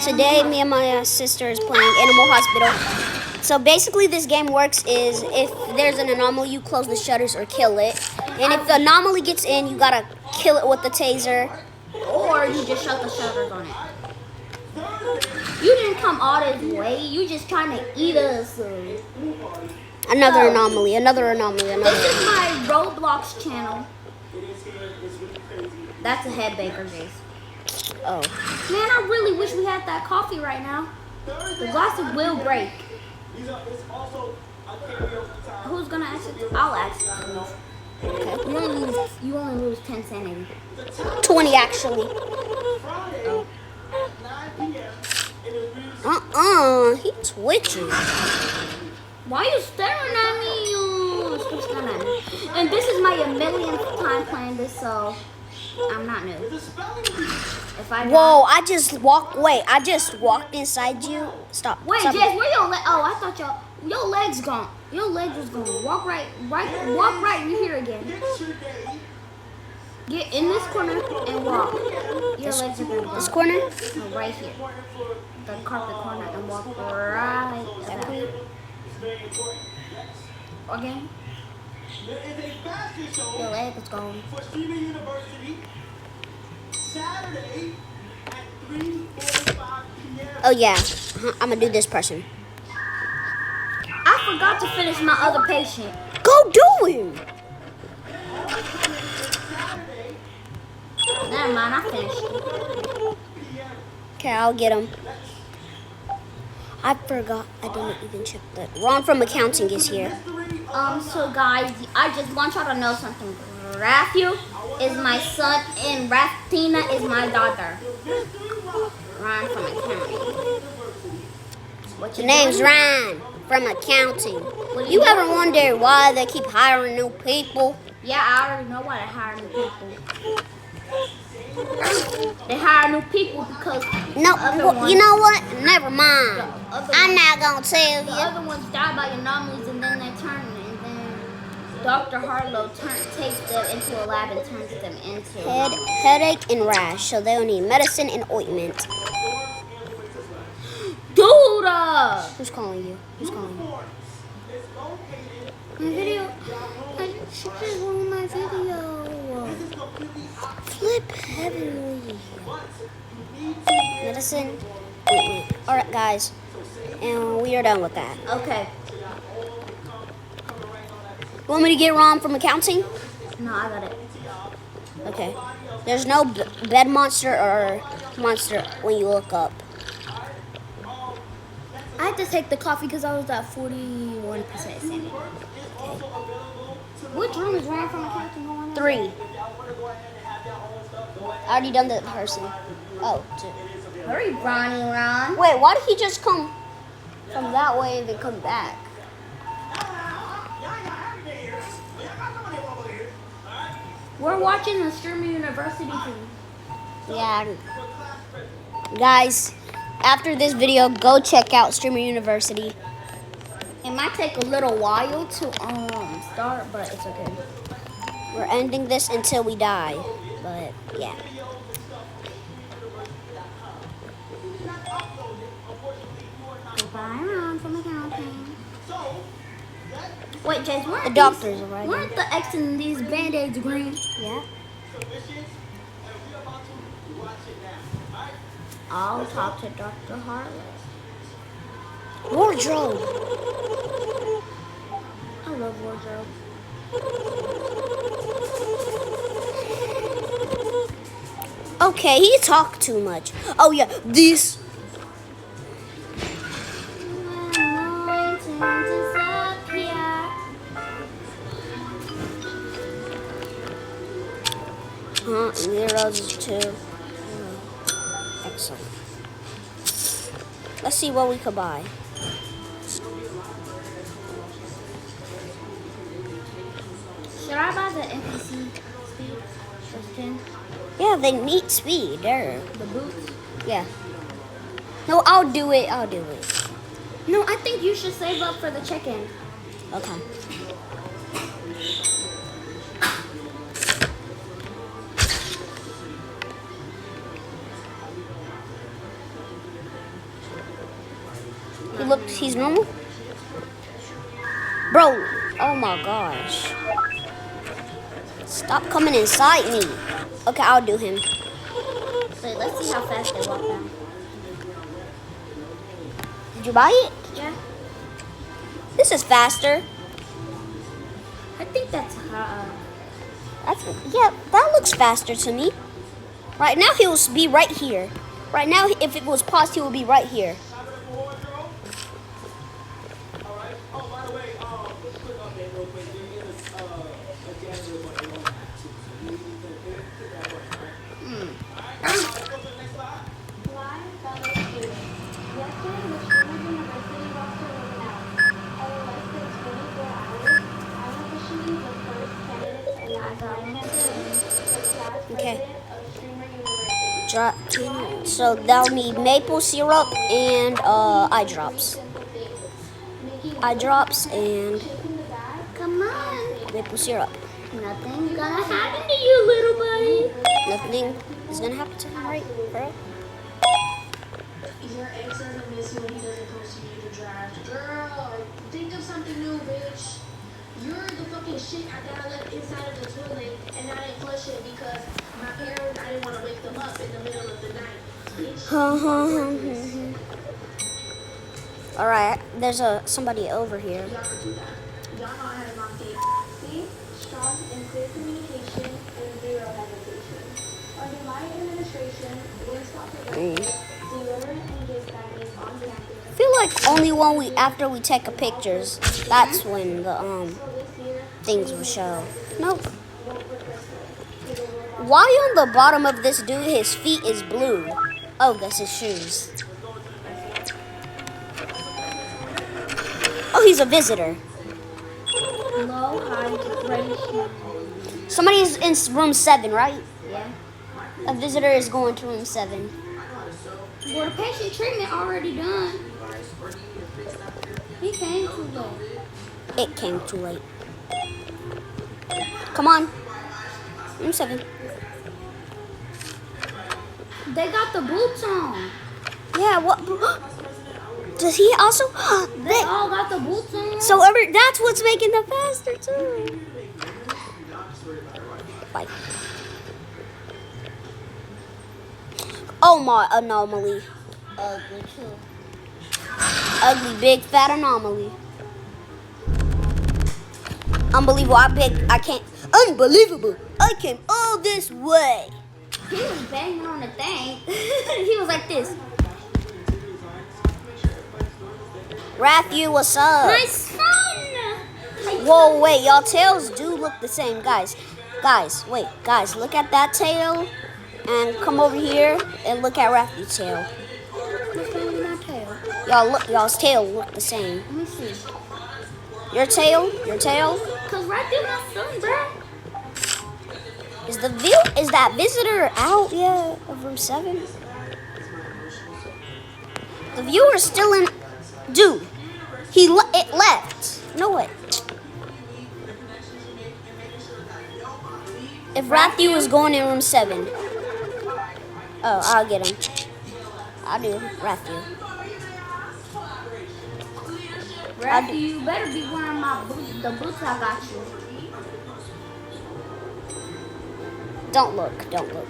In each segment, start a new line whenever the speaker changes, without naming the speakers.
Today, me and my sister is playing Animal Hospital. So basically, this game works is if there's an anomaly, you close the shutters or kill it. And if the anomaly gets in, you gotta kill it with the taser.
Or you just shut the shutters on it. You didn't come all this way. You just trying to eat us.
Another anomaly.
This is my Roblox channel. That's a head baker, Jace.
Oh.
Man, I really wish we had that coffee right now. The glasses will break. Who's gonna exit? I'll exit. Okay. You only lose 10 sanity.
20 actually. He twitches.
Why are you staring at me? Stop staring at me. And this is my millionth time playing this, so I'm not new. If I
Whoa, I just walked inside you. Stop.
Wait,
Stop.
Jess, where your leg? Oh, I thought your legs gone. Your legs was gone. Walk right you here again. Get in this corner and walk. Your legs are gonna
This corner?
No, right here. The carpet corner and walk right there. Again. Your leg is gone.
Oh yeah, I'm gonna do this person.
I forgot to finish my other patient.
Go do it!
Never mind, I finished it.
Okay, I'll get him. I forgot, I didn't even check that. Ron from accounting is here.
So guys, I just want y'all to know something. Raphael is my son and Rathina is my daughter. Ron from accounting.
The name's Ryan from accounting. You ever wonder why they keep hiring new people?
Yeah, I already know why they hire new people. They hire new people because
you know what? Never mind. I'm not gonna tell
the
you.
other ones die by anomalies and then they turn and then Dr. Harlow takes them into a lab and turns them into
Headache and rash, so they'll need medicine and ointment.
Dude!
Who's calling you?
My video. She just ruined my video.
Flip heavily. Medicine, ointment. Alright, guys. And we are done with that.
Okay.
Want me to get Ron from accounting?
No, I got it.
Okay. There's no bed monster or monster when you look up.
I had to take the coffee because I was at 41% sanity.
Okay.
Which room is Ron from accounting going in?
3. I already done that person. Oh, 2.
Hurry, Ronnie Ron.
Wait, why did he just come from that way and then come back?
We're watching the Streamer University thing.
Yeah. Guys, after this video, go check out Streamer University.
It might take a little while to start, but it's okay.
We're ending this until we die. But yeah.
Goodbye, Ron from accounting. Wait, James,
The doctors arriving.
Weren't the X in these band-aids green?
Yeah.
I'll talk to Dr. Harlow.
Wardrobe.
I love wardrobe.
Okay, he talked too much. Oh yeah, this. Zeros is 2. Excellent. Let's see what we could buy.
Should I buy the NPC speed? Those 10?
Yeah, they need speed. There.
The boots?
Yeah. No, I'll do it.
No, I think you should save up for the check-in.
Okay. he's normal? Bro, oh my gosh. Stop coming inside me. Okay, I'll do him.
Wait, let's see how fast they walk down.
Did you buy it?
Yeah.
This is faster.
I think that's
Yeah, that looks faster to me. Right now he will be right here. Right now, if it was paused, he will be right here. Okay. So they'll need maple syrup and eye drops. Eye drops and
Come on.
maple syrup.
Nothing's gonna happen to you, little buddy.
Nothing is gonna happen to him, right, bro?
Your ex doesn't miss you when he doesn't post you to draft. Girl, think of something new, bitch. You're the fucking shit that I left inside of the toilet and I didn't flush it because my parents, I didn't want to wake them up in the middle of the night. Bitch.
All right, there's somebody over here.
Y'all could do that. Y'all know I had a mom date. See? Strong and clear communication and zero hesitation. Under my administration, we're stopping deliver and give guidance on campus.
I feel like only when after we take a pictures, that's when the things will show. Nope. Why on the bottom of this dude, his feet is blue? Oh, that's his shoes. Oh, he's a visitor.
Low hydration.
Somebody's in room 7, right?
Yeah.
A visitor is going to room 7.
Well, the patient treatment already done. He came too late.
It came too late. Come on. Room 7.
They got the boots on.
Yeah, what? Does he also?
They all got the boots on.
So that's what's making them faster too. Bye. Oh my anomaly.
Ugly too.
Ugly big fat anomaly. Unbelievable. I can't. Unbelievable. I came all this way.
He was banging on the thing. He was like this.
Matthew, what's up?
My son.
Whoa, wait, y'all tails do look the same, guys. Wait, guys, look at that tail, and come over here and look at Matthew's tail.
What's wrong with my tail?
Y'all's tail look the same.
Let me see.
Your tail.
Cause right there, my son, bro.
Is that visitor out yet of room 7? The viewer's still in. Dude, it left. No way. If Matthew was going in room 7. Oh, I'll get him. I'll do Matthew.
Matthew, you better be wearing my boots. The boots I got you.
Don't look. Don't look.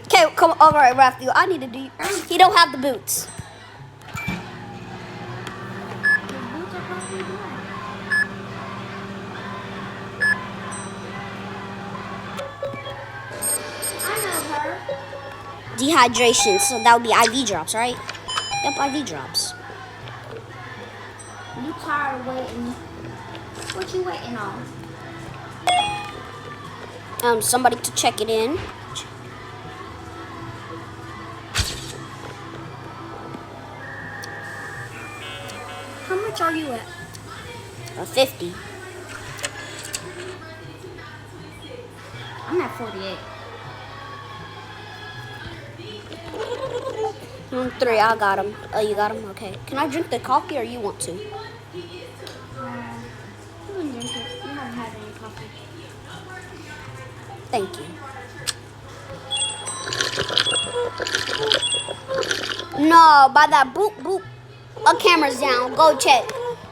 Okay, come on. All right, Matthew. I need to do. He don't have the boots.
The boots are probably black. I know her.
Dehydration. So that would be IV drops, right? Yep, IV drops.
You tired of waiting? What you waiting on?
Somebody to check it in.
How much are you at?
50.
I'm at 48.
Room 3, I got him. Oh, you got him? Okay. Can I drink the coffee or you want to?
You can drink it. You haven't had any coffee.
Thank you. No, by that boop boop, a camera's down. Go check.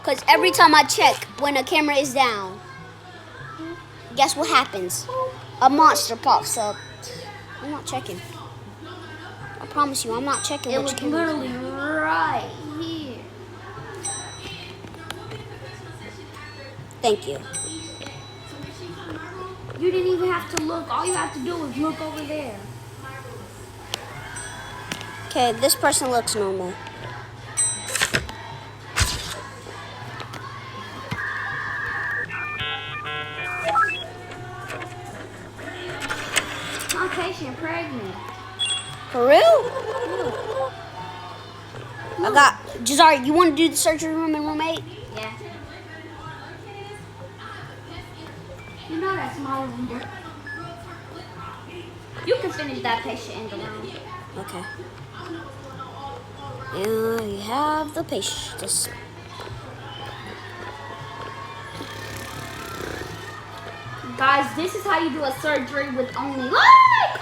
Cause every time I check when a camera is down, guess what happens? A monster pops up. I'm not checking. I promise you, I'm not checking.
It
which
was
camera.
literally right here.
Thank you.
You didn't even have to look. All you have to do is look over there.
Okay, this person looks normal.
My patient pregnant.
For real? I got Jazari. You want to do the surgery room in room 8?
Yeah. You know that's my room. You can finish that patient in the room.
Okay. Yeah, you have the patient. This.
Guys, this is how you do a surgery with only like,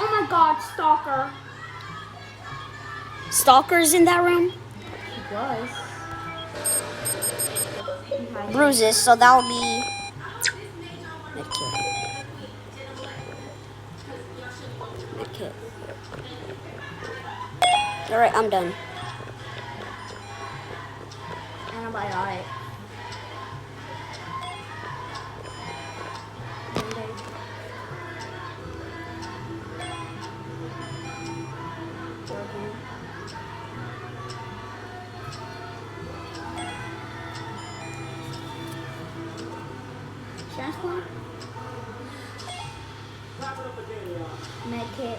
oh my god, stalker.
Stalkers in that room.
It was.
Bruises, so that'll be. Medkit. Medkit. Alright, I'm done.
Antibiotic. Transplant? Medkit.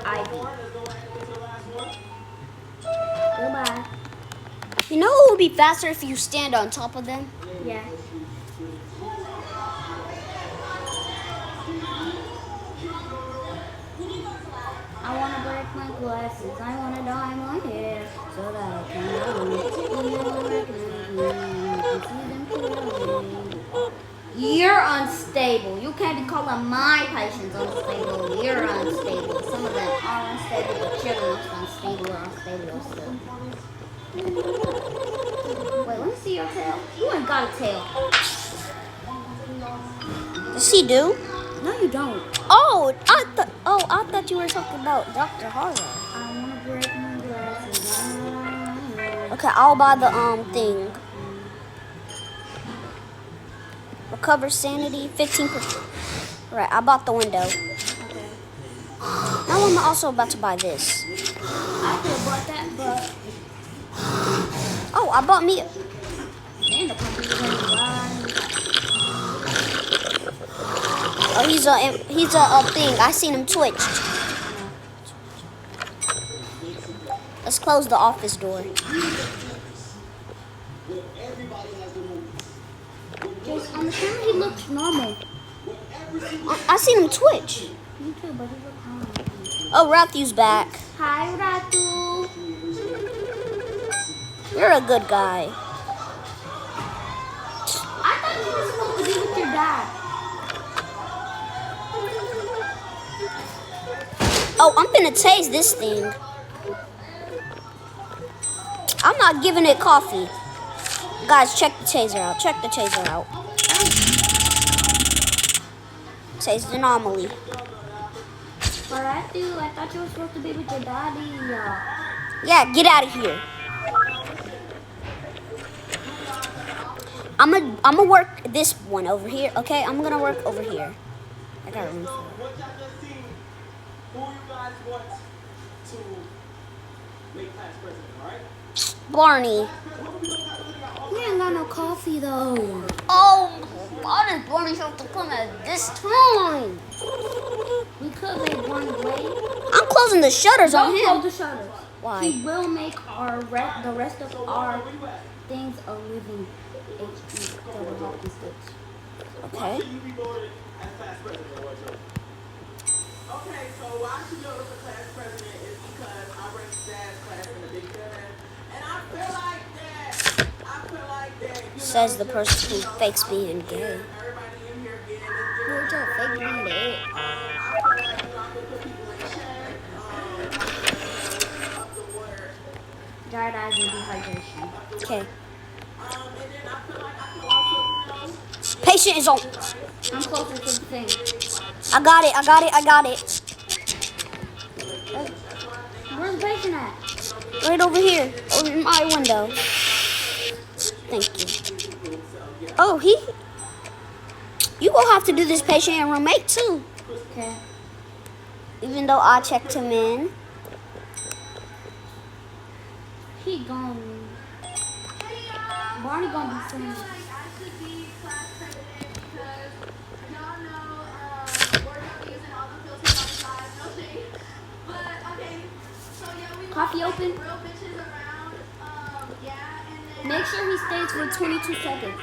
IV. Goodbye.
You know it would be faster if you stand on top of them?
Yeah. I want to break my glasses. I want to dye my hair so that I can You're unstable. You can't be calling my patients unstable. You're unstable. Some of them are unstable, but you're the most unstable or unstable still. Wait, let me see your tail. You ain't got a tail.
Does he do?
No, you don't.
Oh, I thought you were talking about Dr. Harlow.
I want to break my glasses.
Okay, I'll buy the thing. Recover sanity 15%. Right, I bought the window.
Okay.
Now I'm also about to buy this.
I could have bought that, but
Oh, I bought me.
then the company was going to buy.
Oh, he's a thing. I seen him twitch. Let's close the office door.
Just on the camera, he looks normal.
I seen him twitch.
Me too, but he looks normal.
Oh, Rathu's back.
Hi, Ratu.
You're a good guy.
I thought you were supposed to be with your dad.
Oh, I'm gonna taste this thing. I'm not giving it coffee. Guys, check the taser out. Check the taser out. Taste anomaly.
But Ratu, I thought you were supposed to be with your daddy.
Yeah, get out of here. I'm gonna work this one over here. Okay, I'm gonna work over here. I got room for it.
What y'all just seen? Who you guys want to make class president, alright?
Barney.
We ain't got no coffee though.
Oh, why does Barney have to come at this time?
We could make one wait.
I'm closing the shutters on
Don't
him.
close the shutters.
Why?
He will make the rest of our things a living HP double hockey sticks.
Okay.
You be voted as class president, Wardrobe. Okay, so why should you go for class president is because I run jazz class in the Big Seven, and I feel like that, you
Says
know,
the person who fakes being gay.
everybody in here getting this
put your fake behind it.
Dried eyes and dehydration.
Okay. Patient is on.
I'm closer to the thing.
I got it. I got it. I got it.
Where's the patient at?
Right over here. Over in my window. Thank you. Oh, you gonna have to do this patient and roommate too.
Okay.
Even though I checked him in.
He gone. Barney gonna be saying. Coffee open. Make sure he stays for 22 seconds.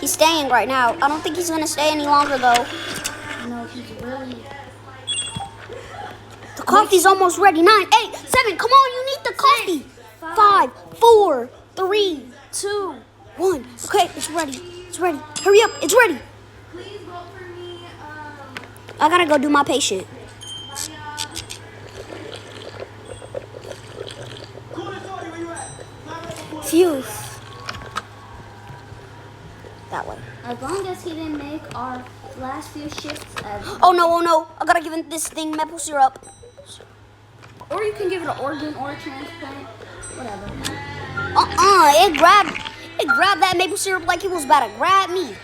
He's staying right now. I don't think he's gonna stay any longer though.
No, he's really.
The coffee's almost ready. 9, 8, 7. Come on, you need the coffee. 5, 4, 3, 2, 1. Okay, it's ready. It's ready. Hurry up. It's ready.
Please vote for me.
I gotta go do my patient. Phew. That way.
As long as he didn't make our last few shifts as.
Oh no, oh no. I gotta give him this thing maple syrup.
Or you can give it an organ or a transplant. Whatever.
It grabbed that maple syrup like it was about to grab me.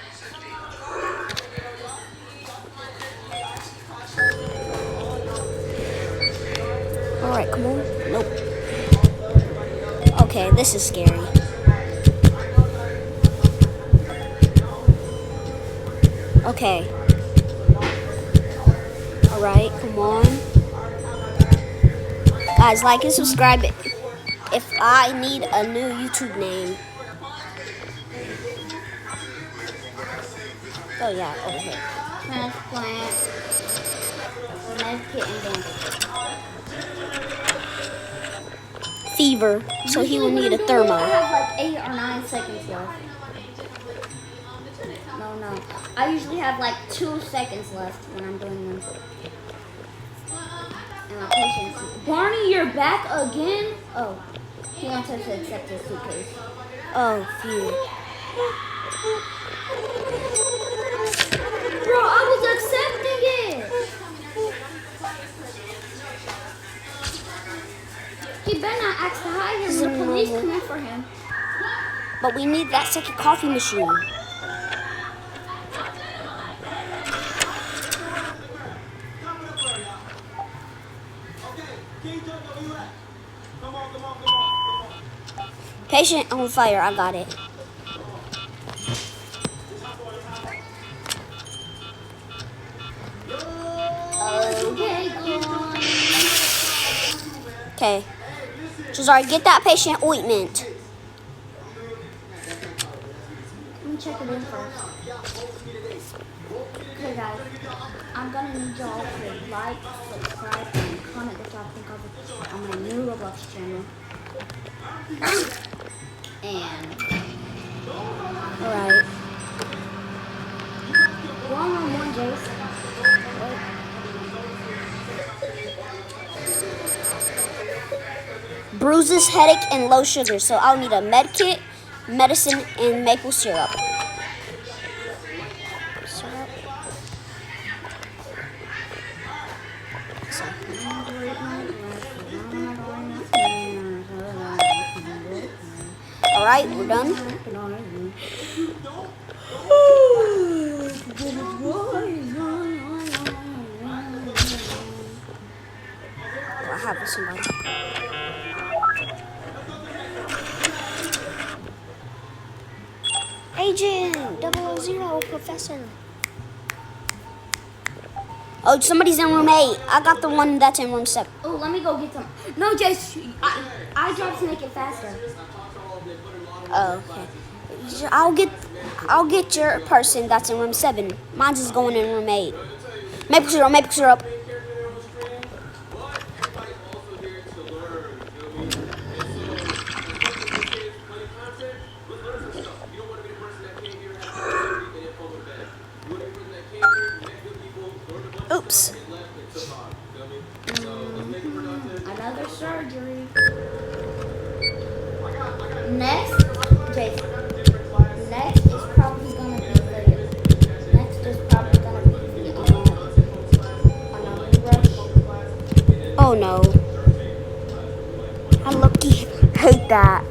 Alright, come on. Nope. Okay, this is scary. Okay. Alright, come on. Guys, like and subscribe if I need a new YouTube name. Oh yeah, over here.
Transplant. Medkit and bandage.
Fever, so he will need a
I
thermo.
have like 8 or 9 seconds left. No. I usually have like 2 seconds left when I'm doing them. And my patience. Barney, you're back again? Oh, he wants us to accept his suitcase.
Oh, phew.
Bro, I was accepting it. He better not ask to hide him when the police come in for him.
But we need that second coffee machine. Patient on fire, I got it. Okay. Jazari, get that patient ointment.
Let me check it in first. Okay, guys. I'm gonna need y'all to like, subscribe, and comment what y'all think of it on my new Roblox channel. And
Alright.
one on one, Jace.
Bruises, headache, and low sugar. So I'll need a med kit, medicine, and maple syrup. Alright, we're done. I have somebody. Agent 000, Professor. Oh, somebody's in room 8. I got the one that's in room 7.
Oh, let me go get some. No, Jace, I drops make it faster.
Oh, okay. I'll get your person that's in room 7. Mine's is going in room 8. Maple syrup, maple syrup. drops.
Another surgery. Next, Jason. Next is probably gonna be the. Next is probably gonna be the another rush.
Oh no. I lucky hate that.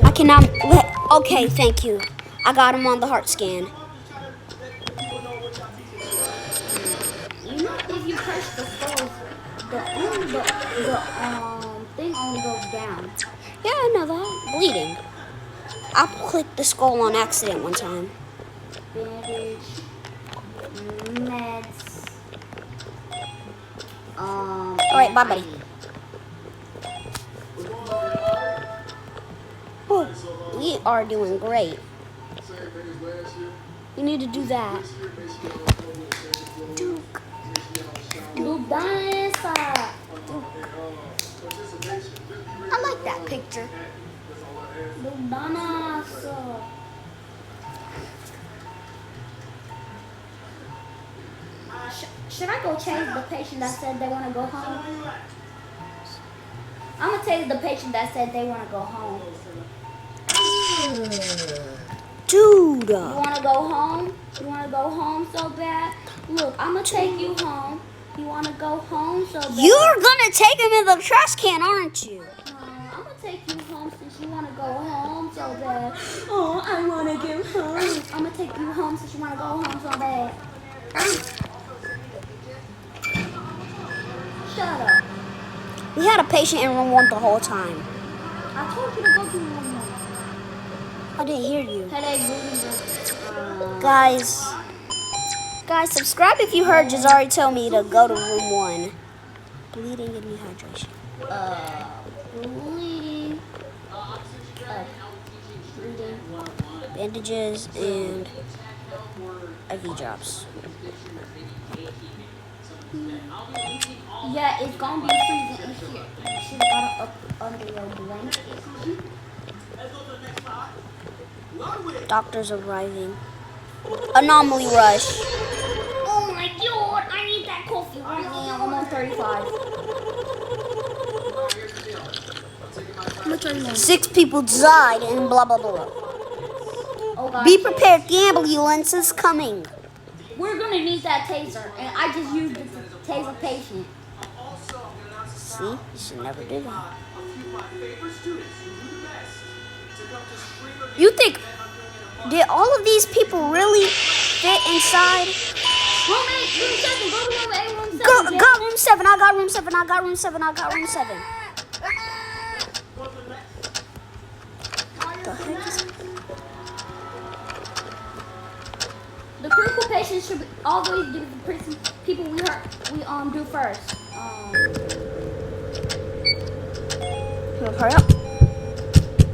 I cannot let. Okay, thank you. I got him on the heart scan.
You know, if you press the skulls, the thing only goes down.
Yeah, I know that. Bleeding. I clicked the skull on accident one time.
Bandage, meds.
Alright, bye, buddy. Oh, we are doing great. You need to do that. Duke.
Ludanesa.
I like that picture.
Ludanesa. Should I go chase the patient that said they want to go home? I'm gonna chase the patient that said they want to go home.
Dude.
You want to go home? You want to go home so bad? Look, I'm gonna take you home. You want to go home so bad?
You're gonna take him in the trash can, aren't you?
I'm gonna take you home since you want to go home so bad. Oh, I want to go home. I'm gonna take you home since you want to go home so bad. Shut up.
We had a patient in room 1 the whole time.
I told you to go to room 1.
I didn't hear you.
Headache, bleeding,
Guys, subscribe if you heard Jazari tell me to go to room 1. Bleeding and dehydration.
bleeding. Bleeding.
Bandages and IV drops.
Yeah, it's gonna be freezing in here. You should have got it up under your blanket.
Doctors arriving. Anomaly rush.
Oh my god, I need that coffee right now. I'm on 35. How much are you on?
6 people died and blah blah blah.
Oh god.
Be prepared, the ambulance is coming.
We're gonna need that taser, and I just used it to tase a patient.
See, you should never do that. You think, did all of these people really fit inside?
Room 8, room 7, go to room 8, room 7.
Got room 7, I got room 7, I got room 7, I got room 7. The heck is
The critical patients should always do the people we do first.
hurry up.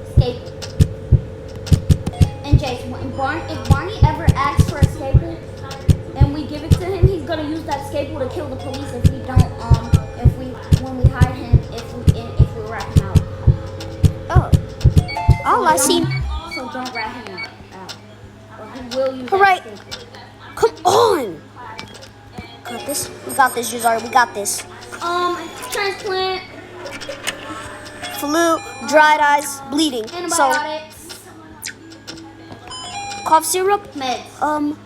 Escape. And Jace, if Barney ever asks for a staple and we give it to him, he's gonna use that staple to kill the police if we don't when we hide him if we rat him out.
Oh. All I see.
So don't rat him out. Or he will use
Alright.
that staple.
Come on. Got this. We got this, Jazari. We got this.
Transplant.
Flu, dried eyes, bleeding. So,
Antibiotics.
cough syrup,
Meds.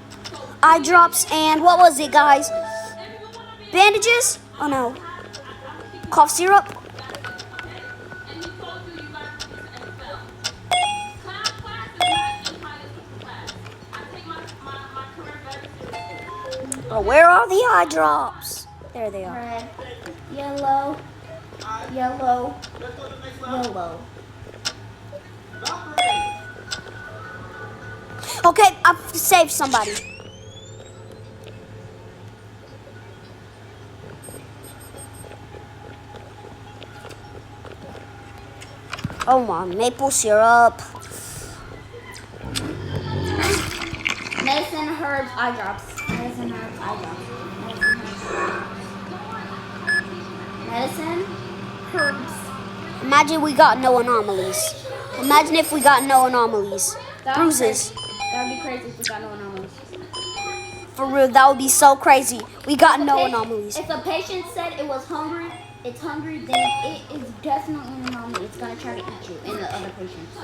eye drops, and what was it, guys? Bandages? Oh no. Cough syrup. Oh, where are the eye drops? There they are.
Red. Yellow. Yellow. Yellow.
Okay, I've saved somebody. Oh my, maple syrup.
Medicine, herbs, eye drops. Medicine, herbs, eye drops. Medicine, herbs.
Imagine we got no anomalies. Imagine if we got no anomalies.
That would be
Bruises.
crazy. That would be crazy if we got no anomalies.
For real, that would be so crazy. We got no
Pa-
anomalies.
If a patient said it was hungry, it's hungry, then it is definitely an anomaly. It's gonna try to eat you and the other patients.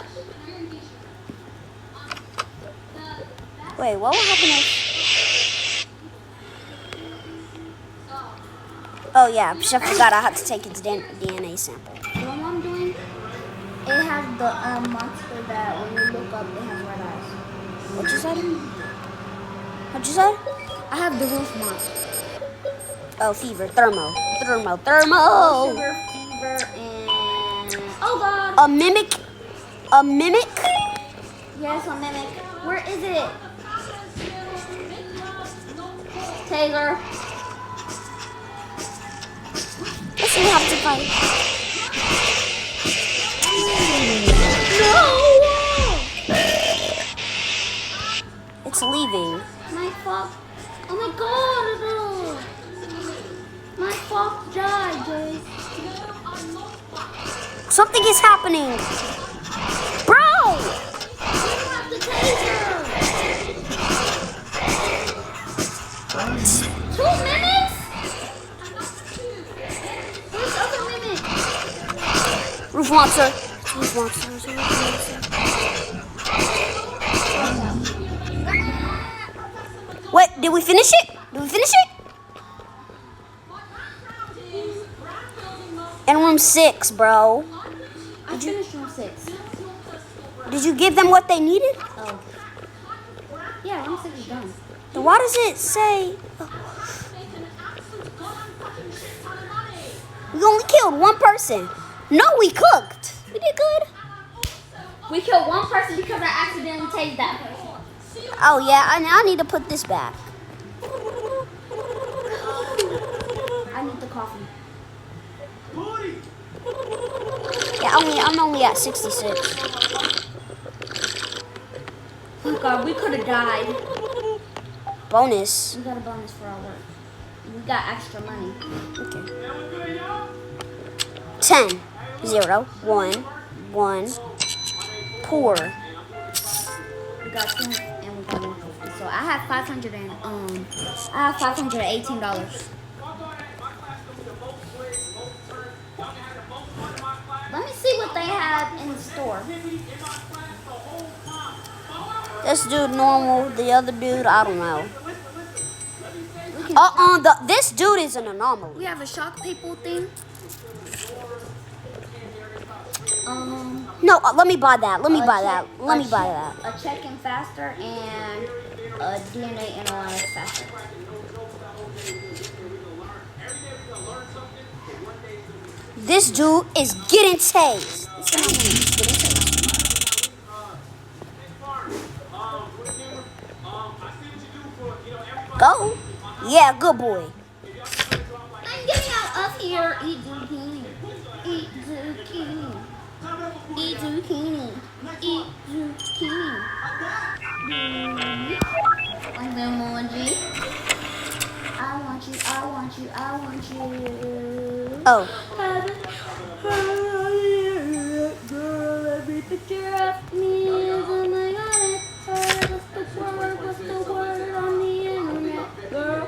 Wait, what will happen if... Oh yeah, I forgot I had to take its DNA sample.
You know what I'm doing? It has the monster that when you look up, it has red eyes.
What you said? What you said?
I have the roof monster.
Oh, fever, thermo.
Sugar, fever, and oh god.
A mimic? A mimic?
Yes, a mimic. Where is it? Taylor.
Guess we have to fight.
No!
It's leaving.
My fox. Oh my god! My fox died, Jay.
Something is happening. Bro!
You have to taser. 2 minutes? Where's the other mimic?
Roof monster. Roof monster. Wait, did we finish it? Did we finish it? In room 6, bro.
I finished room 6.
Did you give them what they needed?
Oh. Yeah, room 6 is done.
Then why does it say... We only killed one person. No, we cooked. We did good.
We killed one person because I accidentally tased that person.
Oh, yeah, I need to put this back.
I need the coffee.
Yeah, I'm only at 66.
Oh god, we could have died.
Bonus.
We got a bonus for our work. We got extra money.
Okay. 10, 0, 1, 1. Poor.
We got 2 and we got 150. So I have $518. Let me see what they have in the store.
This dude normal. The other dude, I don't know. This dude is an anomaly.
We have a shock people thing.
No, let me buy that. Let me buy that. Let me buy that.
A check-in faster and a DNA analyze faster.
This dude is getting tased. This anomaly is getting tased. Go. Yeah, good boy.
I'm getting out of here. Eat zucchini. Eat zucchini. Eat zucchini. Eat zucchini. Like the emoji. I want you. I want you. I want you.
Oh.
Girl, every picture of me is oh my god. What's the word on the internet, girl?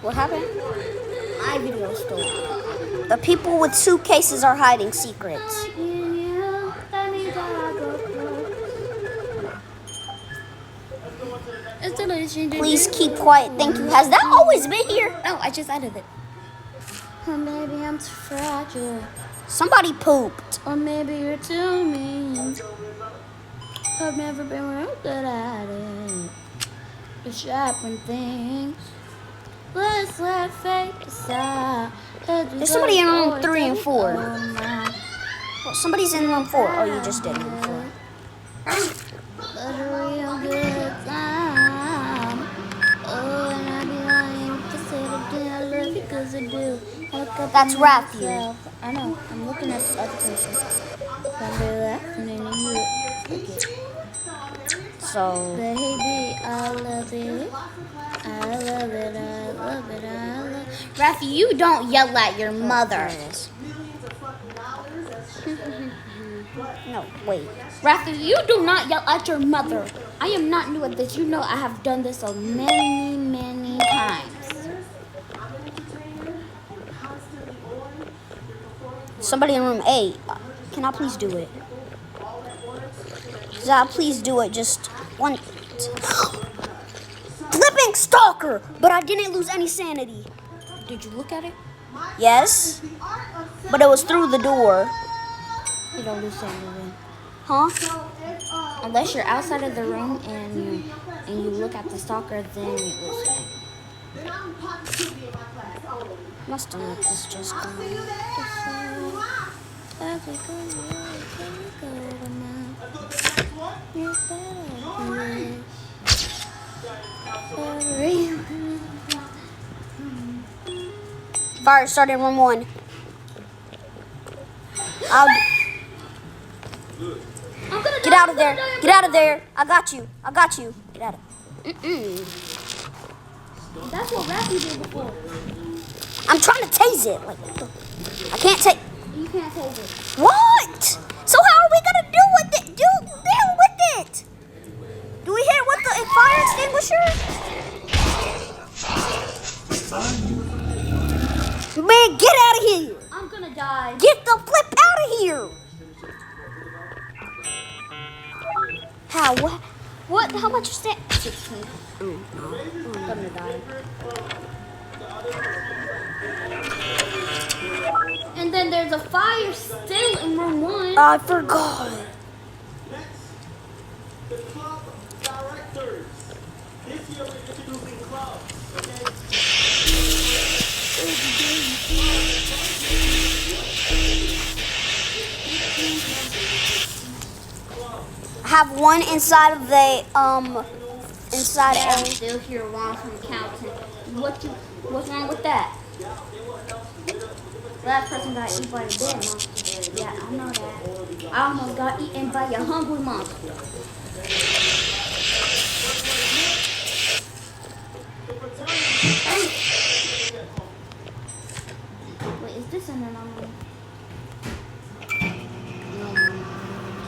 What happened?
My video stole.
The people with suitcases are hiding secrets. Please keep quiet. Thank you. Has that always been here?
No, I just added it. Or maybe I'm too fragile.
Somebody pooped.
Or maybe you're too mean. I've never been real good at it. It's sharpen things. Let's let fate decide.
There's somebody in room 3 and 4. Well, somebody's in room 4. Oh, you just did room 4.
But a real good time. Oh, and I'd be lying to say it again. I love you because I do. I look up
That's
at
Raphael.
myself. I know. I'm looking at the other person. I'm really laughing at you. Okay.
So,
Baby, I love it. I love it. I love it. I love it. Rafi, you don't yell at your mother.
there it is. No, wait.
Raphael, you do not yell at your mother. I am not new at this. You know I have done this so many, many times.
Somebody in room 8. Can I please do it? Can I please do it just one? Flipping stalker! But I didn't lose any sanity.
Did you look at it?
Yes. But it was through the door.
You don't lose anything.
Huh?
Unless you're outside of the room and you look at the stalker, then you lose it.
Must have let this just go. Fire started room 1. Get out of there. Get out of there. I got you. I got you. Get out of
That's what Raphael did before.
I'm trying to tase it. Like, I can't take.
You can't hold it.
What? So how are we gonna do with it? Deal with it. Do we hit it with the fire extinguisher? Man, get out of here.
I'm gonna die.
Get the flip out of here. How? What? How much is that? 16.
I'm gonna die. And then there's a fire still in room 1.
I forgot.
Next, the club directors. This year we're introducing clubs, okay?
I have one inside of the inside
I'm
of.
still here wrong from counting. What's wrong with that? Last person got eaten by a dead monster. Yeah, I know that. I almost got eaten by a hungry monster. Wait, is this an anomaly?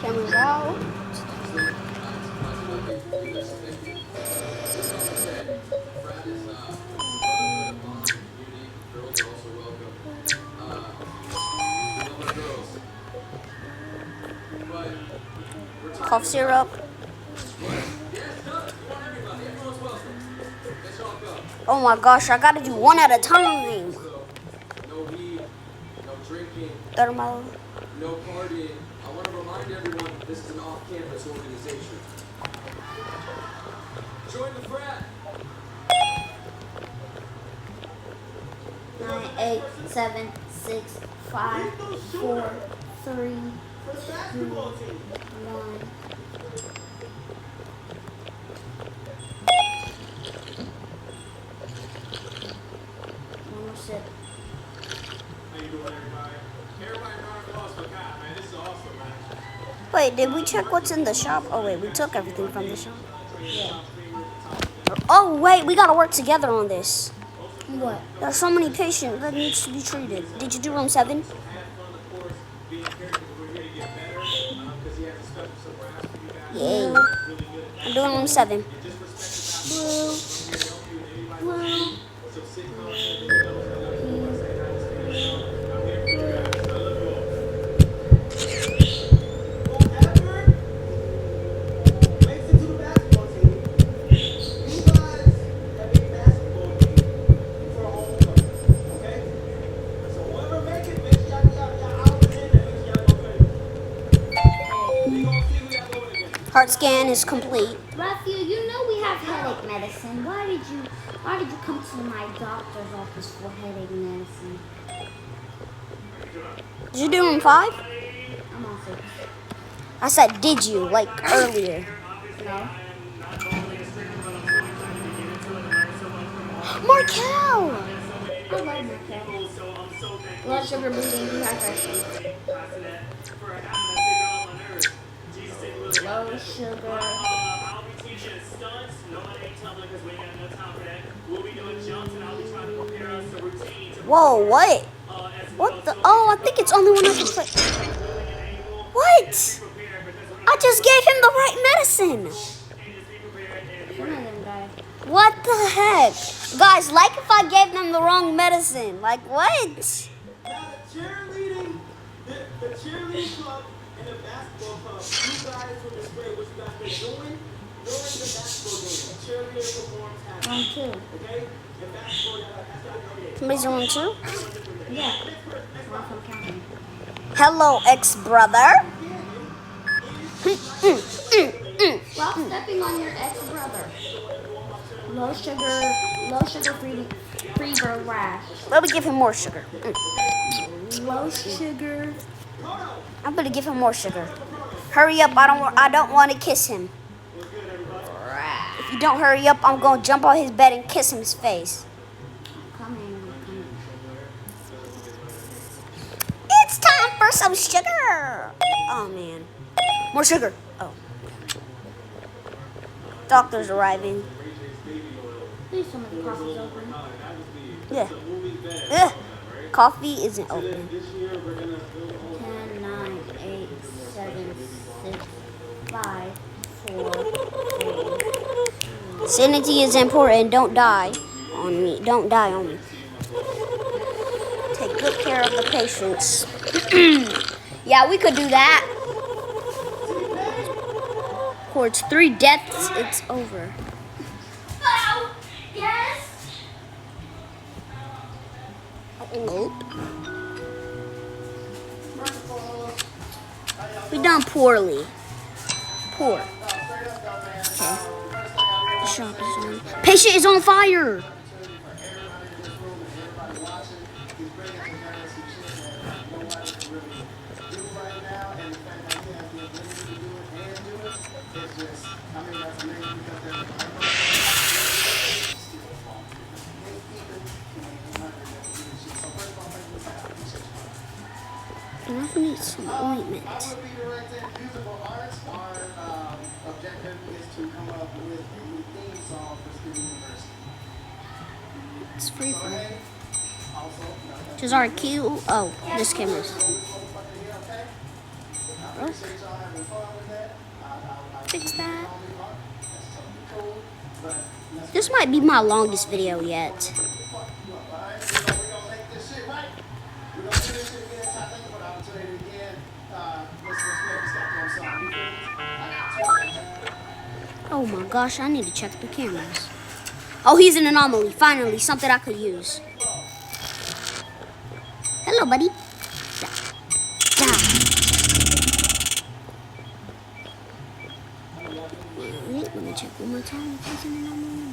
Cameras out. Cough syrup. Oh my gosh, I gotta do one at a time.
No weed, no drinking,
Thermo.
no partying. I want to remind everyone this is an off-campus organization. Join the frat.
9, 8, 7, 6, 5, 4, 3, 2, 1. One more sip.
How you doing, everybody? Everybody round of applause for Kyle, man. This is awesome, man.
Wait, did we check what's in the shop? Oh wait, we took everything from the shop. Oh wait, we gotta work together on this.
What?
There's so many patients that needs to be treated. Did you do room 7? Yay. I'm doing room 7.
Makes it to the basketball team. You guys have a basketball team for a homecoming, okay? So whoever make it, bitch, y'all out in there, bitch, y'all gonna play. We gonna see who y'all going against.
Heart scan is complete.
Raphael, you know we have headache medicine. Why did you come to my doctor's office for headache medicine?
Did you do room 5?
I'm on 6.
I said, did you? Like earlier.
No.
Markel!
I love Markel. Blood sugar bleeding, dehydration. Low sugar.
Whoa, what? What the? Oh, I think it's only one I can play. What? I just gave him the right medicine.
You're not gonna die.
What the heck? Guys, like if I gave them the wrong medicine. Like what?
Now the cheerleading, the cheerleading club and the basketball club, you guys will display what you guys been doing during the basketball game. The cheerleader performs half.
Round 2.
Okay? And basketball, that's not okay.
Somebody's on too?
Yeah. Well, I'm counting.
Hello, ex-brother.
Stop stepping on your ex-brother. Low sugar free rash.
Let me give him more sugar.
Low sugar.
I'm gonna give him more sugar. Hurry up! I don't want to kiss him. If you don't hurry up, I'm gonna jump on his bed and kiss him in his face.
Coming.
It's time for some sugar. Oh man, more sugar. Oh, doctor's arriving.
Please tell me the coffee's open.
Yeah. Ugh. Coffee isn't open.
10, 9, 8, 7, 6, 5, 4, 3.
Sanity is important. Don't die on me. Don't die on me. Take good care of the patients. Yeah, we could do that. Towards 3 deaths, it's over.
Yes.
Oh. We done poorly. Poor. Okay. The shop is on. Patient is on fire. I need some ointment. It's free for me. Just our cue. Oh, this camera's broke. Fix that. This might be my longest video yet. Oh my gosh, I need to check the cameras. Oh, he's an anomaly. Finally, something I could use. Hello, buddy. Wait, let me check one more time if he's an anomaly.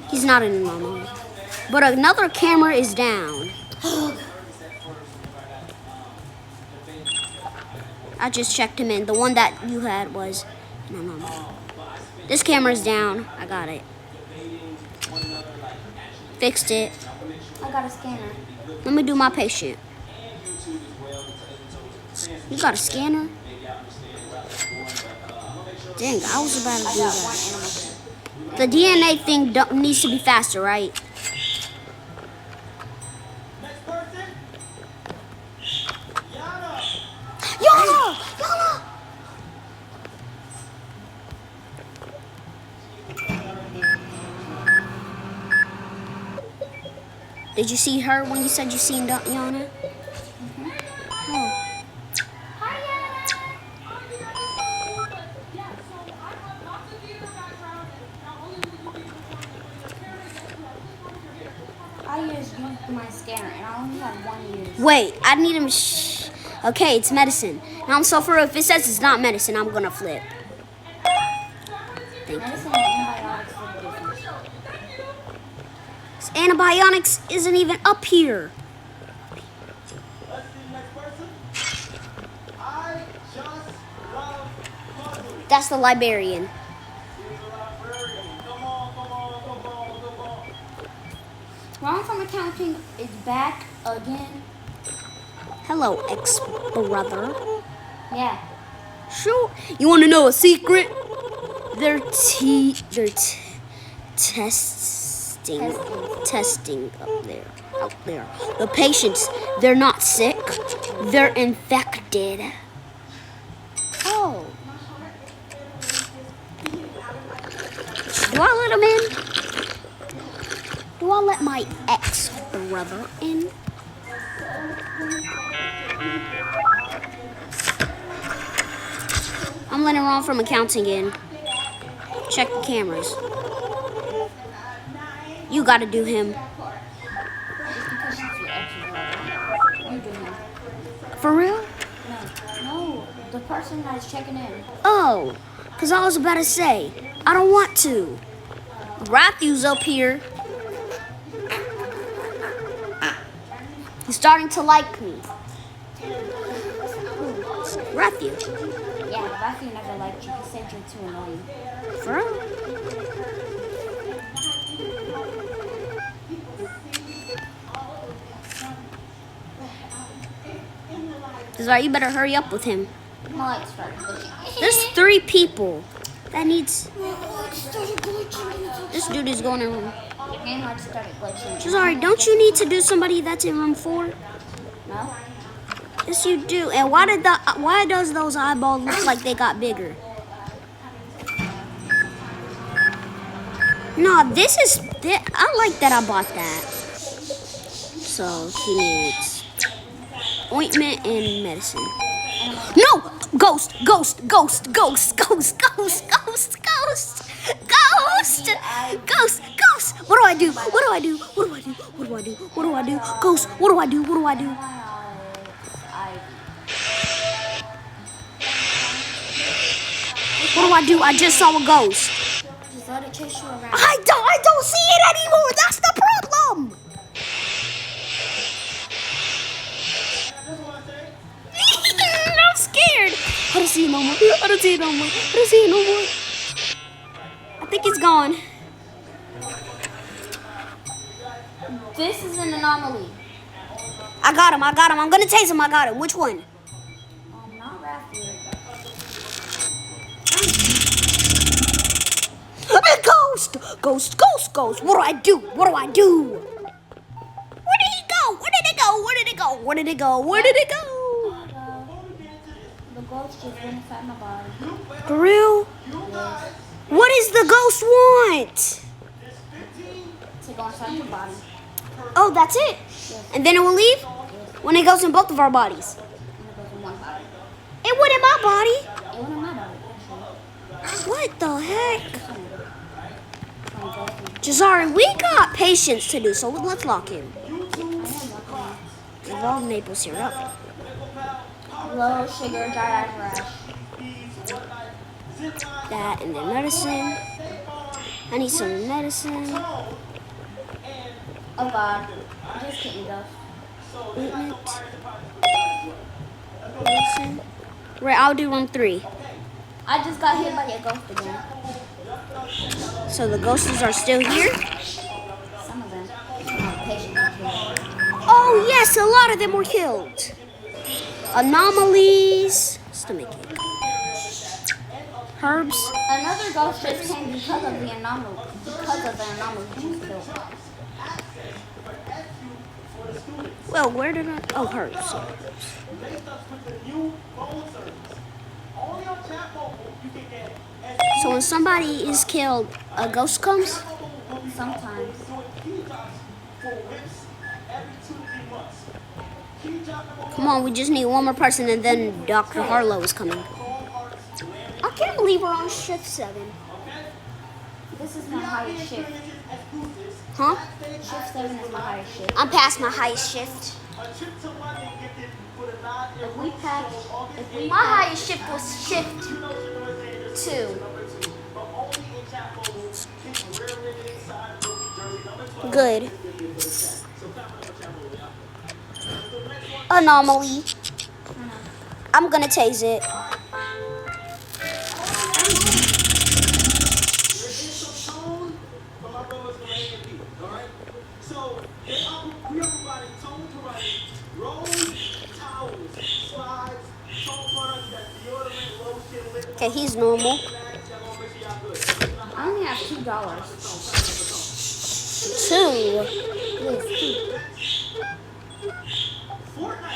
He's not an anomaly. But another camera is down. I just checked him in. The one that you had was an anomaly. This camera's down. I got it. Fixed it.
I got a scanner.
Let me do my patient. You got a scanner? Dang, I was about to do that. The DNA thing needs to be faster, right?
Next person. Yana.
Yana! Yana! Did you see her when you said you seen Yana? Oh.
I used my scanner and I only had 1 use.
Wait, I need him. Okay, it's medicine. Now I'm so for if it says it's not medicine, I'm gonna flip. Thank you.
Medicine and antibiotics look different.
Antibiotics isn't even up here.
Let's see the next person. I just love puzzles.
That's the librarian.
Come on, come on, come on, come on.
Wrong from accounting is back again.
Hello, ex-brother.
Yeah.
Sure. You want to know a secret? Their testing out there. The patients, they're not sick, they're infected. Oh. Do I let him in? Do I let my ex-brother in? I'm letting Ron from accounting in. Check the cameras. You gotta do him.
You do him.
For real?
No, the person that is checking in.
Oh, because I was about to say, I don't want to. Matthew's up here. He's starting to like me. Matthew.
Yeah, Matthew never liked you. He said you're too annoying.
For real? Sorry, you better hurry up with him.
My lights started glitching.
There's 3 people. That needs... This dude is going in room.
Game lights started glitching.
Sorry, don't you need to do somebody that's in room 4?
No?
Yes, you do. And why does those eyeballs look like they got bigger? No, I like that I bought that. So he needs ointment and medicine. No! Ghost! Ghost! Ghost! Ghost! Ghost! Ghost! Ghost! Ghost! Ghost! Ghost! Ghost! What do I do? What do I do? What do I do? What do I do? What do I do? Ghost! What do I do? What do I do? What do I do? I just saw a ghost.
Just let it chase you around.
I don't see it anymore. That's the problem. I'm scared. I don't see it no more. I don't see it no more. I don't see it no more. I think it's gone.
This is an anomaly.
I got him. I got him. I'm gonna tase him. I got him. Which one?
Not Matthew.
Ghost! Ghost! Ghost! Ghost! What do I do? What do I do? Where did he go? Where did it go? Where did it go? Where did it go? Where did it go?
The ghost just went inside my body.
For real? What does the ghost want?
To go inside your body.
Oh, that's it? And then it will leave? When it goes in both of our bodies.
And it goes in one body.
It went in my body.
It went in my body, actually.
What the heck?
From ghost.
Jazari, we got patience to do, so let's lock in. Evolve maple syrup.
Low sugar, dry eye rash.
That and then medicine. I need some medicine.
Oh god. Just kidding, ghost.
Ointment. Medicine. Right, I'll do room 3.
I just got hit by a ghost again.
So the ghosts are still here?
Some of them. Patients are killed.
Oh yes, a lot of them were killed. Anomalies. Stomach ache. Herbs.
Another ghost just came because of the anomaly. Because of the anomaly just killed.
Well, where did I? Oh, herbs. So when somebody is killed, a ghost comes?
Sometimes.
Come on, we just need one more person and then Dr. Harlow is coming. I can't believe we're on shift 7.
This is my highest shift.
Huh?
Shift 7 is my highest shift.
I'm past my highest shift.
If we pass,
My highest shift was shift 2. Good. Anomaly. I'm gonna tase it. Okay, he's normal.
I only have $2.
2.
Yes, 2.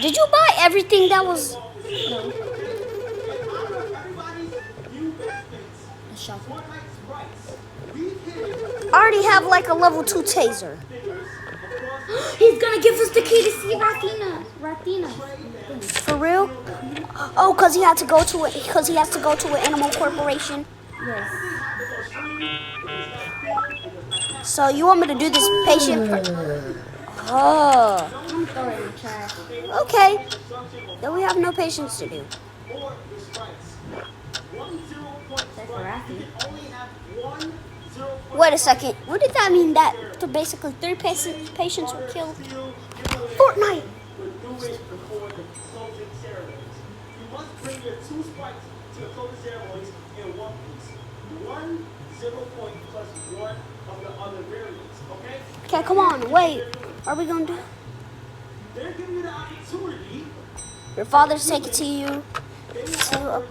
Did you buy everything that was?
No. A shuffle.
I already have like a level 2 taser.
He's gonna give us the key to see Rathina.
For real? Oh, cause he had to go to it. Cause he has to go to an animal corporation.
Yes.
So you want me to do this patient? Oh,
I'm throwing it in the trash.
okay. Then we have no patients to do.
Except for Rathi.
Wait a second. What did that mean? That basically 3 patients were killed? Fortnite.
You must bring your 2 sprites to the closing ceremonies in one piece. 1 0 point plus 1 of the other variants, okay?
Okay, come on. Wait. Are we gonna do?
They're giving you the opportunity.
Your father's taking to you to a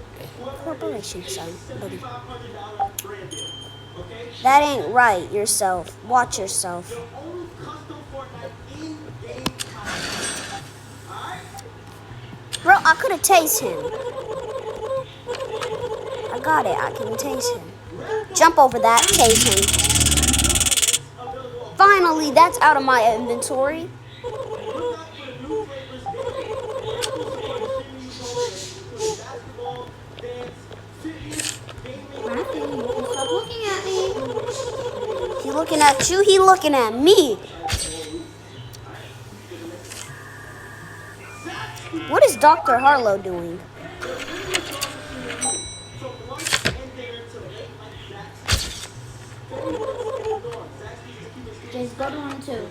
corporation, son, buddy.
$500 brand deal, okay?
That ain't right. Yourself. Watch yourself.
Your own custom Fortnite in-game content. Alright?
Bro, I could have tased him. I got it. I can tase him. Jump over that. Tase him. Finally, that's out of my inventory.
Rathi, stop looking at me.
He looking at you. He looking at me. What is Dr. Harlow doing?
Just go to room 2.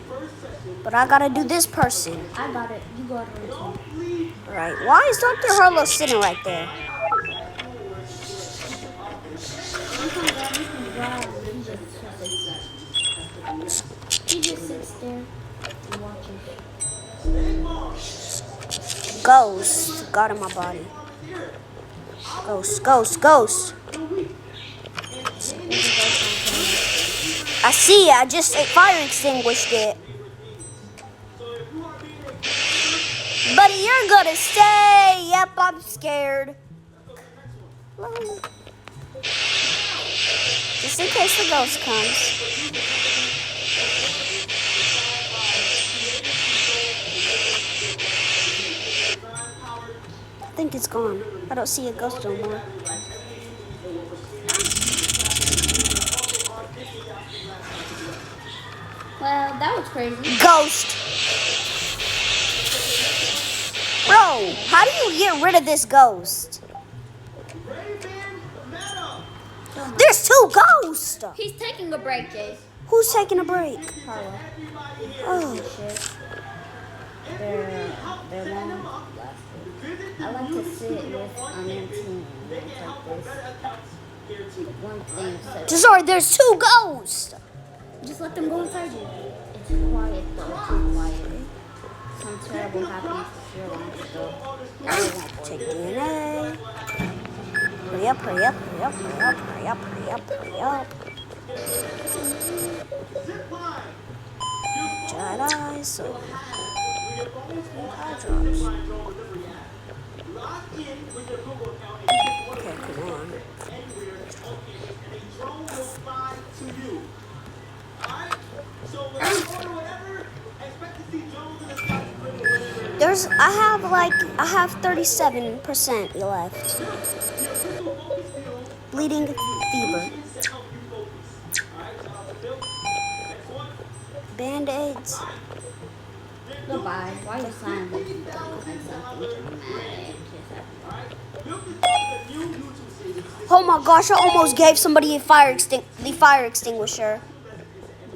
But I gotta do this person.
I got it. You go to room 2.
Right. Why is Dr. Harlow sitting right there?
He just sits there and watches.
Ghost. Got in my body. Ghost. Ghost. Ghost. I see it. I just fire extinguished it. Buddy, you're gonna stay. Yep, I'm scared. Just in case the ghost comes. I think it's gone. I don't see a ghost no more.
Well, that was crazy.
Ghost. Bro, how do you get rid of this ghost? There's 2 ghosts.
He's taking a break, Jace.
Who's taking a break?
Carla.
Oh,
Shit. They're long lasting. I like to sit with their team like this. One thing says,
sorry, there's 2 ghosts.
just let them go inside you. It's quiet though, too quiet. Some terrible happens to your life, so
Take DNA. Hurry up, hurry up, hurry up, hurry up, hurry up, hurry up, hurry up. Jedi, so drops. Okay, come on. I have 37% left. Bleeding fever. Band-aids.
goodbye. Why are you silent?
Oh my gosh, I almost gave somebody the fire extinguisher.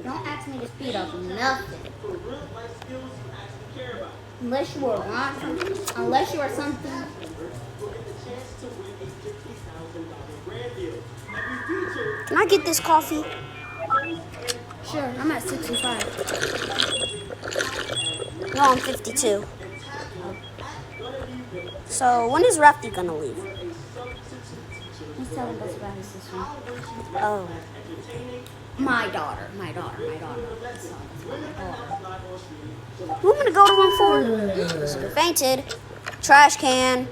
Don't ask me to speed up nothing. Unless you are wrong, unless you are something.
Can I get this coffee?
Sure, I'm at 65.
No, I'm 52. So when is Rafty gonna leave?
He's telling us about his sister.
Oh.
My daughter. That's not my daughter.
I'm gonna go to room 4. Fainted. Trash can.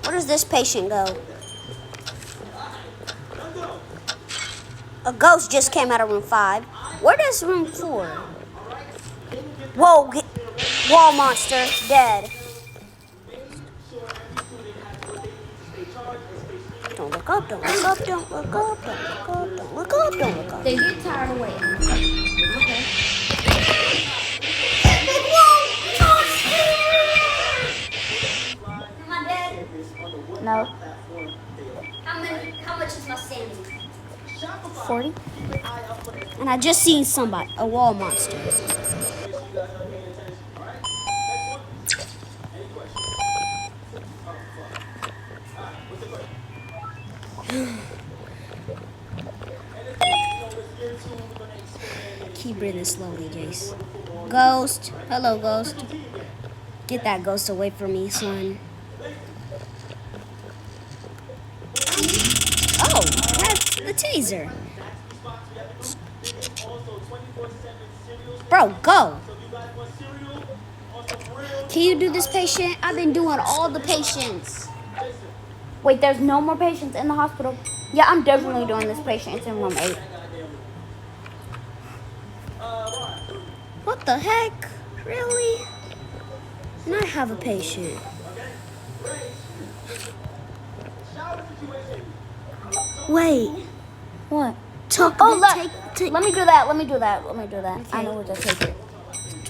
Where does this patient go? A ghost just came out of room 5. Where does room 4? Whoa, wall monster, dead. Don't look up, don't look up, don't look up, don't look up, don't look up, don't look up.
They get tired of waiting. Okay.
Am I dead?
No.
How much is my standing?
40.
And I just seen somebody, a wall monster. Keep breathing slowly, Jace. Ghost. Hello, ghost. Get that ghost away from me, son. Oh, that's the taser. Bro, go. Can you do this patient? I've been doing all the patients.
Wait, there's no more patients in the hospital? Yeah, I'm definitely doing this patient. It's in room 8.
What the heck? Really? And I have a patient. Wait.
What?
Talk
Oh,
about
let me do that. Let me do that. I know what to take it.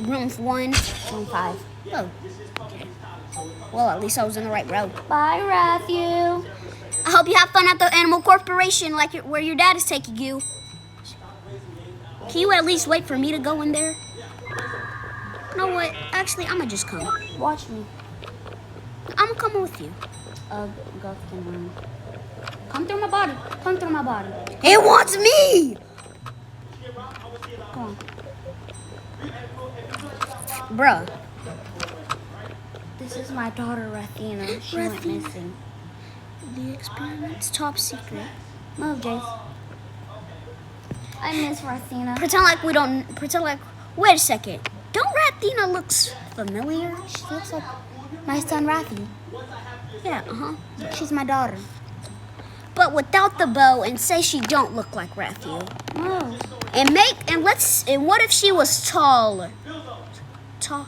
room 1.
Room 5.
Oh. Okay. Well, at least I was in the right row.
Bye, Matthew.
I hope you have fun at the Animal Corporation, like where your dad is taking you. Can you at least wait for me to go in there? You know what? Actually, I'm gonna just come.
Watch me.
I'm gonna come with you.
Ghost can run. Come through my body. Come through my body.
It wants me!
Come on.
Bruh.
This is my daughter, Rathina. She went
Rathina.
missing.
The experiment's top secret.
Move, Jace. I miss Rathina.
Pretend like, wait a second. Don't Rathina looks familiar?
She looks like my son, Rathi.
Yeah,
She's my daughter.
But without the bow and say she don't look like Raphael.
No.
And what if she was taller? Tall.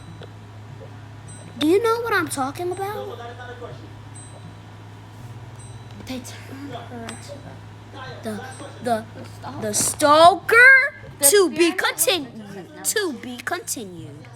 Do you know what I'm talking about?
They turned her
The stalker to be continued. To be continued.